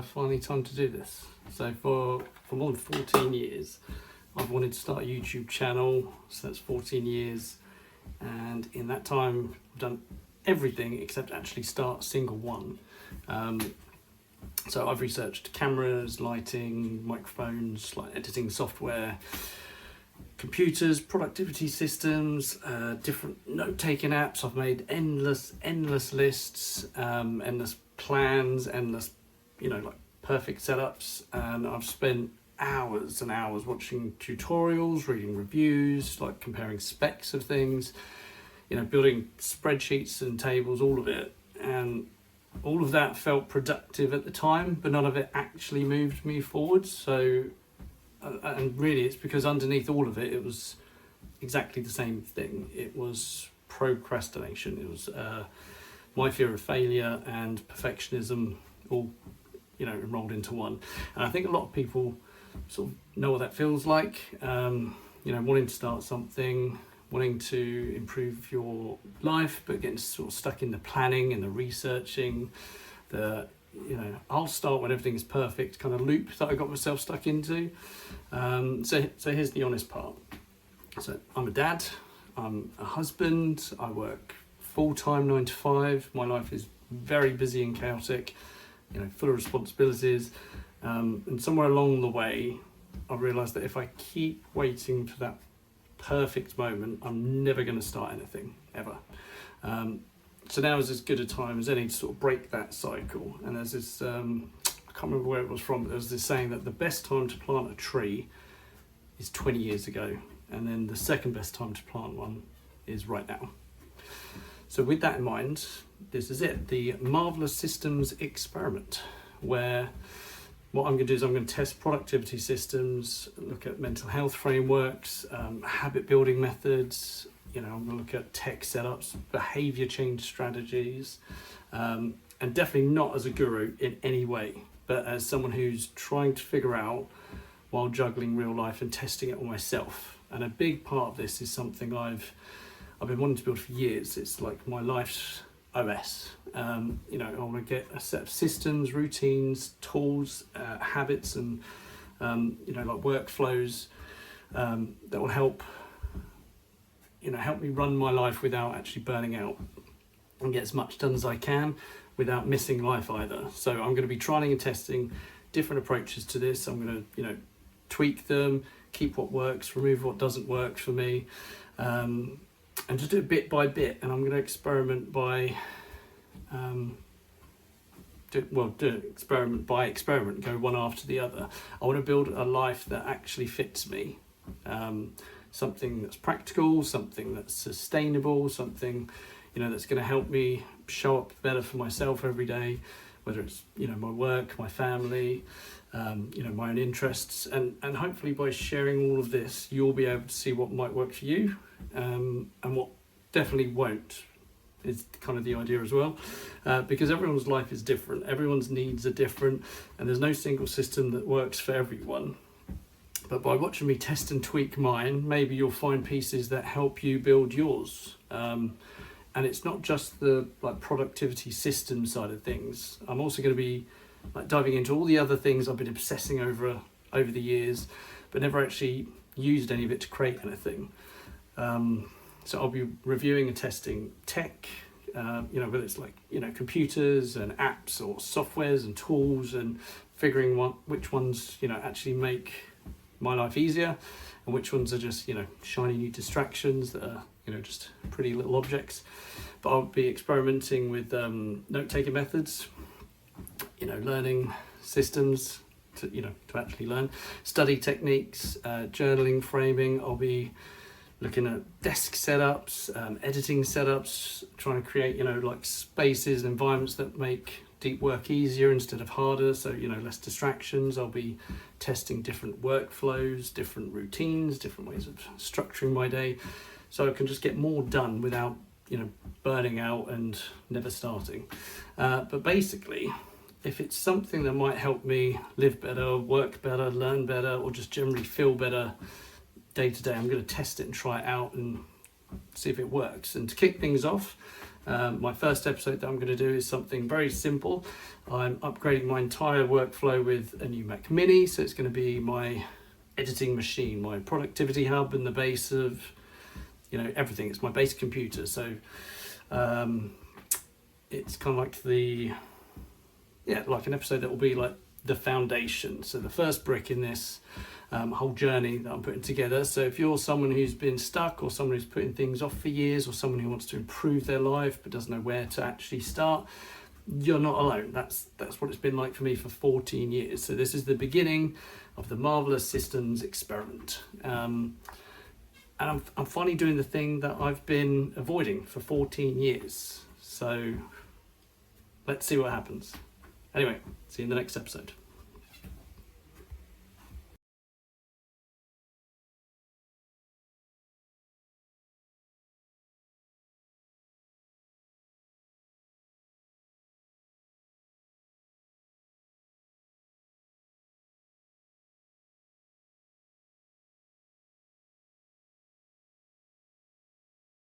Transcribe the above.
Finally time to do this. So for more than 14 years I've wanted to start a YouTube channel, so that's 14 years, and in that time I've done everything except actually start a single one. So I've researched cameras, lighting, microphones, like editing software, computers, productivity systems, different note-taking apps. I've made endless lists, endless plans, endless, like perfect setups, and I've spent hours and hours watching tutorials, reading reviews, like comparing specs of things, building spreadsheets and tables, all of it. And all of that felt productive at the time, but none of it actually moved me forward. So, and really it's because underneath all of it, it was exactly the same thing. It was procrastination. It was my fear of failure and perfectionism all, enrolled into one. And I think a lot of people sort of know what that feels like, wanting to start something, wanting to improve your life, but getting sort of stuck in the planning and the researching, I'll start when everything is perfect kind of loop that I got myself stuck into. So here's the honest part. So I'm a dad, I'm a husband, I work full-time 9 to 5. My life is very busy and chaotic, full of responsibilities. And somewhere along the way, I realised that if I keep waiting for that perfect moment, I'm never going to start anything, ever. So now is as good a time as any to sort of break that cycle. And there's this, I can't remember where it was from, but there was this saying that the best time to plant a tree is 20 years ago. And then the second best time to plant one is right now. So with that in mind, this is it, the Marvelous Systems Experiment, where what I'm going to do is I'm going to test productivity systems, look at mental health frameworks, habit building methods, I'm going to look at tech setups, behavior change strategies, and definitely not as a guru in any way, but as someone who's trying to figure out while juggling real life and testing it on myself. And a big part of this is something I've been wanting to build for years. It's like my life's OS. I want to get a set of systems, routines, tools, habits, and like workflows that will help me run my life without actually burning out, and get as much done as I can without missing life either. So I'm going to be trying and testing different approaches to this. I'm going to tweak them, keep what works, remove what doesn't work for me, and just do it bit by bit. And I'm going to experiment by experiment, go one after the other. I want to build a life that actually fits me, something that's practical, something that's sustainable, something that's going to help me show up better for myself every day, whether it's my work, my family, my own interests, and hopefully by sharing all of this you'll be able to see what might work for you, and what definitely won't, is kind of the idea as well, because everyone's life is different, everyone's needs are different, and there's no single system that works for everyone. But by watching me test and tweak mine, maybe you'll find pieces that help you build yours. And it's not just the productivity system side of things. I'm also going to be diving into all the other things I've been obsessing over the years, but never actually used any of it to create anything. So I'll be reviewing and testing tech, whether it's computers and apps or softwares and tools, and figuring which ones actually make my life easier, and which ones are just shiny new distractions that are just pretty little objects. But I'll be experimenting with note-taking methods, learning systems to actually learn, study techniques, journaling, framing. I'll be looking at desk setups, editing setups, trying to create spaces and environments that make deep work easier instead of harder, so less distractions. I'll be testing different workflows, different routines, different ways of structuring my day, so I can just get more done without burning out and never starting. But basically, if it's something that might help me live better, work better, learn better, or just generally feel better day to day, I'm going to test it and try it out and see if it works. And to kick things off, My first episode that I'm going to do is something very simple. I'm upgrading my entire workflow with a new Mac Mini, so it's going to be my editing machine, my productivity hub, and the base of, everything. It's my base computer. So it's kind of like like an episode that will be like the foundation. So the first brick in this whole journey that I'm putting together. So if you're someone who's been stuck, or someone who's putting things off for years, or someone who wants to improve their life but doesn't know where to actually start, you're not alone. That's what it's been like for me for 14 years. So this is the beginning of the Marvelous Systems experiment. And I'm finally doing the thing that I've been avoiding for 14 years. So let's see what happens. Anyway, see you in the next episode.